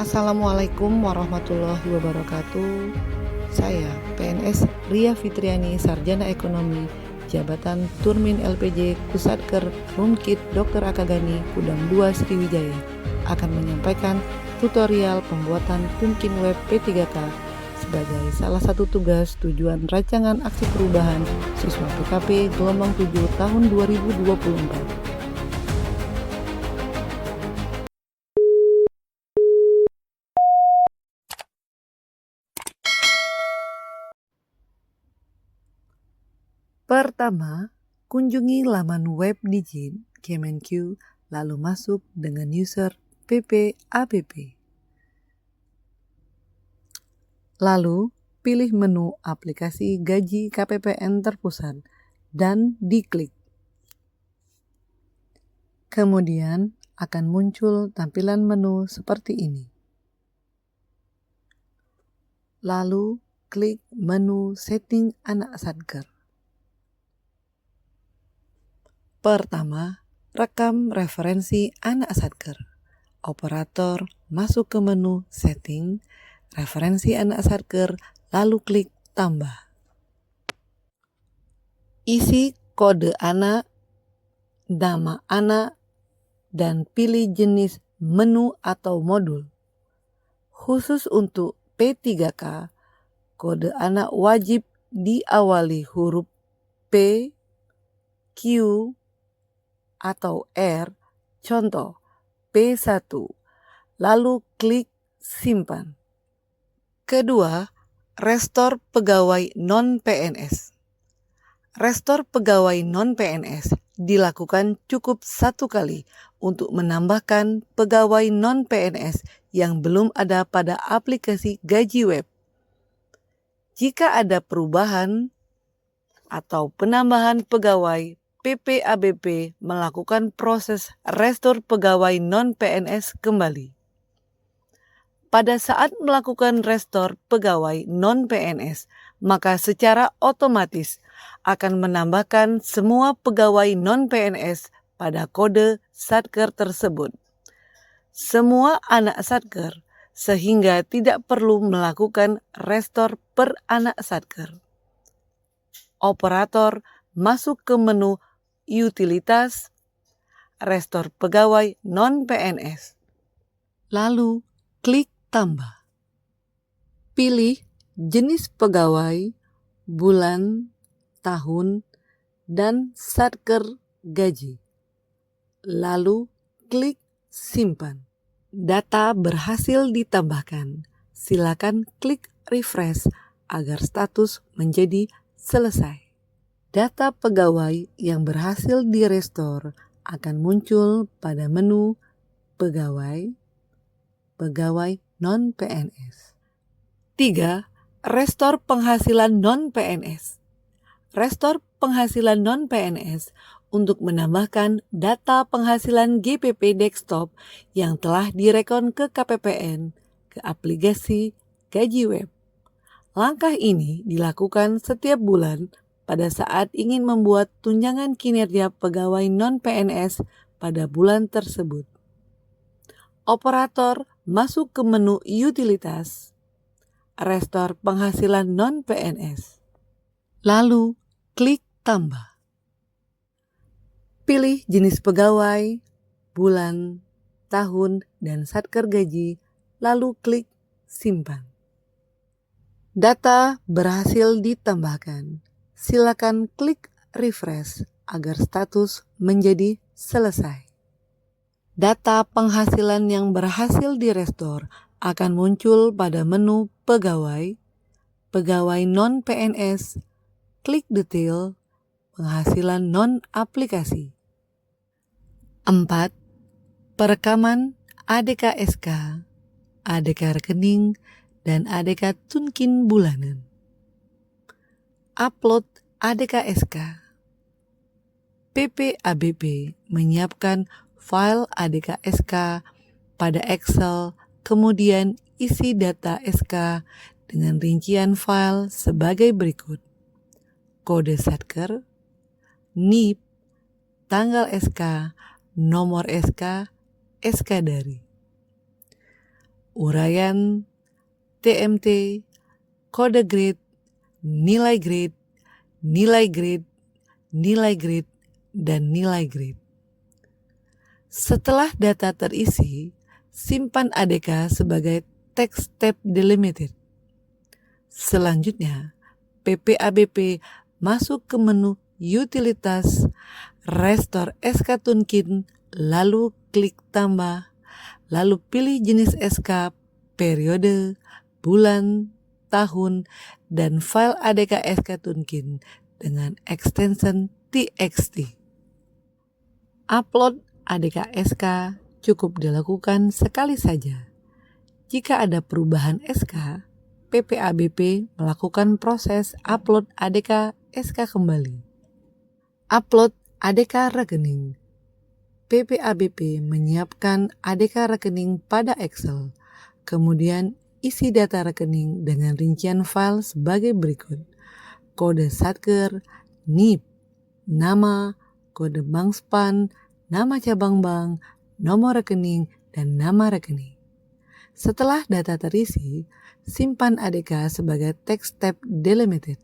Assalamualaikum warahmatullahi wabarakatuh. Saya PNS Ria Fitriani, Sarjana Ekonomi, Jabatan Turmin LPJ Kusatker Rumkit Dr. Akagani Kudang 2 Sriwijaya, akan menyampaikan tutorial pembuatan Tunkin Web P3K sebagai salah satu tugas tujuan rancangan aksi perubahan siswa PKP gelombang 7 tahun 2024. Pertama, kunjungi laman web Digin Kemenq, lalu masuk dengan user PPABP. Lalu, pilih menu aplikasi gaji KPPN terpusat dan diklik. Kemudian akan muncul tampilan menu seperti ini. Lalu, klik menu setting anak satker. Pertama, rekam referensi anak satker. Operator masuk ke menu setting, referensi anak satker, lalu klik tambah. Isi kode anak, nama anak, dan pilih jenis menu atau modul. Khusus untuk P3K, kode anak wajib diawali huruf P, Q, atau R, contoh P1, lalu klik simpan. Kedua, restore pegawai non-PNS. Restore pegawai non-PNS dilakukan cukup satu kali untuk menambahkan pegawai non-PNS yang belum ada pada aplikasi gaji web. Jika ada perubahan atau penambahan pegawai, PPABP melakukan proses restore pegawai non-PNS kembali. Pada saat melakukan restore pegawai non-PNS, maka secara otomatis akan menambahkan semua pegawai non-PNS pada kode satker tersebut. Semua anak satker, sehingga tidak perlu melakukan restore per anak satker. Operator masuk ke menu utilitas, restore pegawai non-PNS. Lalu klik tambah. Pilih jenis pegawai, bulan, tahun, dan satker gaji. Lalu klik simpan. Data berhasil ditambahkan. Silakan klik refresh agar status menjadi selesai. Data pegawai yang berhasil direstore akan muncul pada menu pegawai, pegawai non-PNS. 3. Restore penghasilan non-PNS. Restore penghasilan non-PNS untuk menambahkan data penghasilan GPP desktop yang telah direkon ke KPPN ke aplikasi gaji web. Langkah ini dilakukan setiap bulan pada saat ingin membuat tunjangan kinerja pegawai non-PNS pada bulan tersebut. Operator masuk ke menu utilitas, restore penghasilan non-PNS. Lalu klik tambah. Pilih jenis pegawai, bulan, tahun, dan satker gaji, lalu klik simpan. Data berhasil ditambahkan. Silakan klik refresh agar status menjadi selesai. Data penghasilan yang berhasil direstore akan muncul pada menu pegawai, pegawai non-PNS, klik detail, penghasilan non-aplikasi. 4. Perekaman ADK-SK, ADK rekening, dan ADK Tunkin bulanan. Upload ADK-SK. PPABP menyiapkan file ADK-SK pada Excel, kemudian isi data SK dengan rincian file sebagai berikut: kode satker, NIP, tanggal SK, nomor SK, SK dari. uraian, TMT, kode grade, nilai grade, nilai grade, nilai grade, dan nilai grade. Setelah data terisi, simpan ADK sebagai text tab delimited. Selanjutnya, PPABP masuk ke menu Utilitas, Restore SK Tunkin, lalu klik Tambah, lalu pilih jenis SK, periode, bulan, tahun, dan file ADK SK Tunkin dengan extension TXT. Upload ADK SK cukup dilakukan sekali saja. Jika ada perubahan SK, PPABP melakukan proses upload ADK SK kembali. Upload ADK rekening. PPABP menyiapkan ADK rekening pada Excel, kemudian isi data rekening dengan rincian file sebagai berikut: kode Satker, NIP, nama, kode bank SPAN, nama cabang bank, nomor rekening, dan nama rekening. Setelah data terisi, simpan ADK sebagai text tab delimited.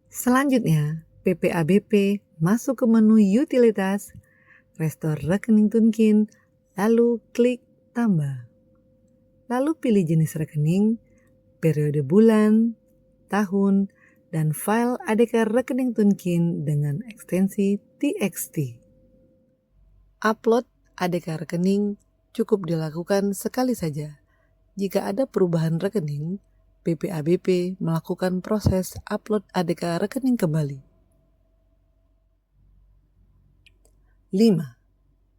Selanjutnya, PPABP masuk ke menu Utilitas, Restore rekening Tunkin, lalu klik Tambah. Lalu pilih jenis rekening, periode bulan, tahun, dan file ADK rekening Tunkin dengan ekstensi TXT. Upload ADK rekening cukup dilakukan sekali saja. Jika ada perubahan rekening, PPABP melakukan proses upload ADK rekening kembali. 5.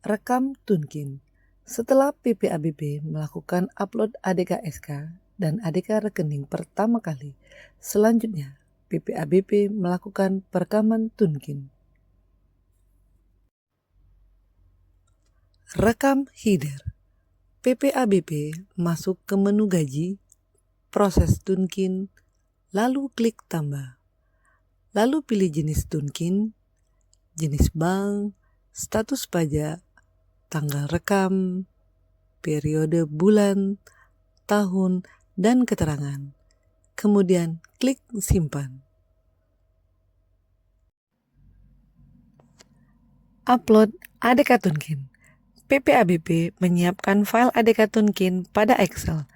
Rekam Tunkin. Setelah PPABP melakukan upload ADK SK dan ADK rekening pertama kali, selanjutnya PPABP melakukan perekaman Tunkin. Rekam header. PPABP masuk ke menu gaji, proses Tunkin, lalu klik Tambah. Lalu pilih jenis Tunkin, jenis bank, status pajak, tanggal rekam, periode bulan, tahun, dan keterangan. Kemudian klik Simpan. Upload ADK Tunkin. PPABP menyiapkan file ADK Tunkin pada Excel.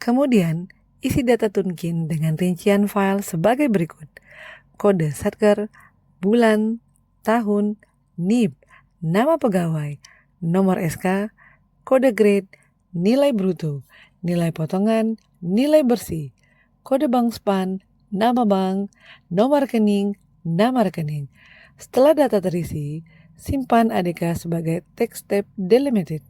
Kemudian, isi data Tunkin dengan rincian file sebagai berikut: kode Satker, bulan, tahun, NIP, nama pegawai, nomor SK, kode grade, nilai bruto, nilai potongan, nilai bersih, kode bank SPAN, nama bank, nomor rekening, nama rekening. Setelah data terisi, simpan ADK sebagai text tab delimited.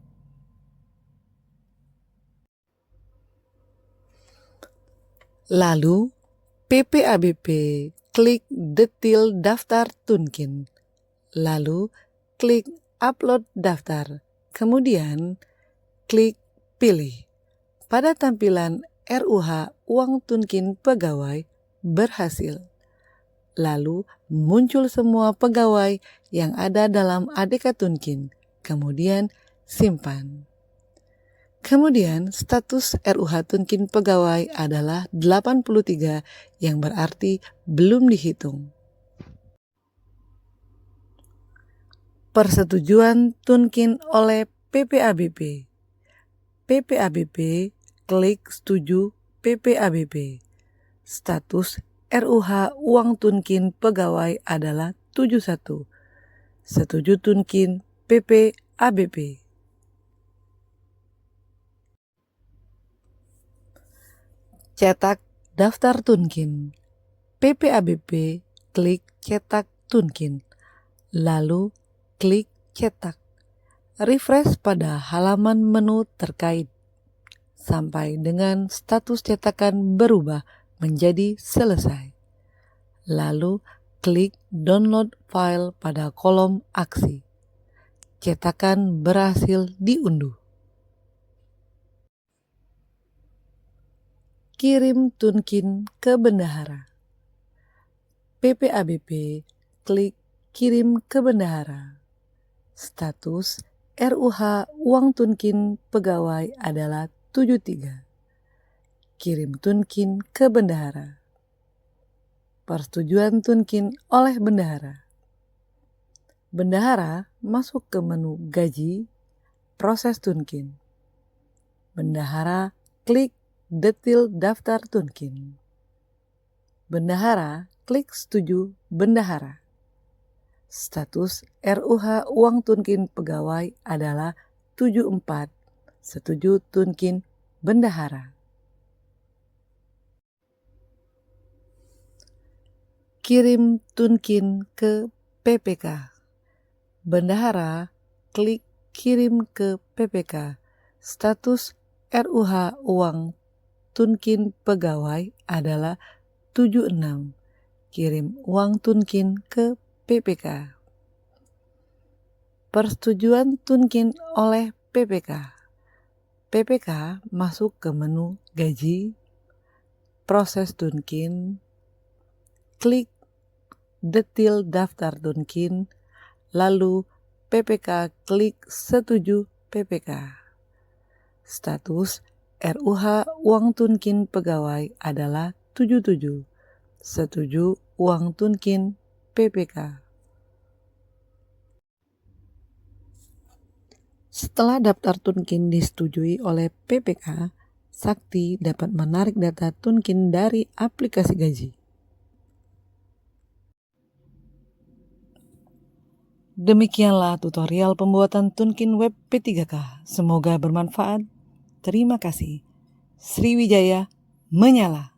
Lalu, PPABP klik Detail Daftar Tunkin. Lalu, klik Upload Daftar. Kemudian, klik Pilih. Pada tampilan RUH Uang Tunkin Pegawai berhasil. Lalu, muncul semua pegawai yang ada dalam ADK Tunkin. Kemudian, simpan. Kemudian, status RUH Tunkin Pegawai adalah 83 yang berarti belum dihitung. Persetujuan Tunkin oleh PPABP. PPABP klik Setuju PPABP. Status RUH Uang Tunkin Pegawai adalah 71. Setuju Tunkin PPABP. Cetak Daftar Tunkin. PPABP klik Cetak Tunkin. Lalu klik Cetak. Refresh pada halaman menu terkait sampai dengan status cetakan berubah menjadi selesai. Lalu klik Download File pada kolom aksi. Cetakan berhasil diunduh. Kirim Tunkin ke bendahara. PPABP klik Kirim ke bendahara. Status RUH Uang Tunkin Pegawai adalah 73. Kirim tunkin ke bendahara. Persetujuan tunkin oleh bendahara. Bendahara masuk ke menu gaji, proses tunkin. Bendahara klik detail daftar tunkin. Bendahara klik setuju bendahara. Status RUH uang tunkin pegawai adalah 74, setuju tunkin bendahara. Kirim tunkin ke PPK. Bendahara klik kirim ke PPK. Status RUH uang tunkin pegawai adalah 76. Kirim uang tunkin ke PPK. Persetujuan tunkin oleh PPK. PPK masuk ke menu gaji, proses tunkin, klik detail daftar tunkin, lalu PPK klik setuju PPK. Status RUH uang tunkin pegawai adalah 77, setuju uang tunkin PPK. Setelah daftar tunkin disetujui oleh PPK, Sakti dapat menarik data tunkin dari aplikasi gaji. Demikianlah tutorial pembuatan tunkin web P3K. Semoga bermanfaat. Terima kasih. Sriwijaya menyala.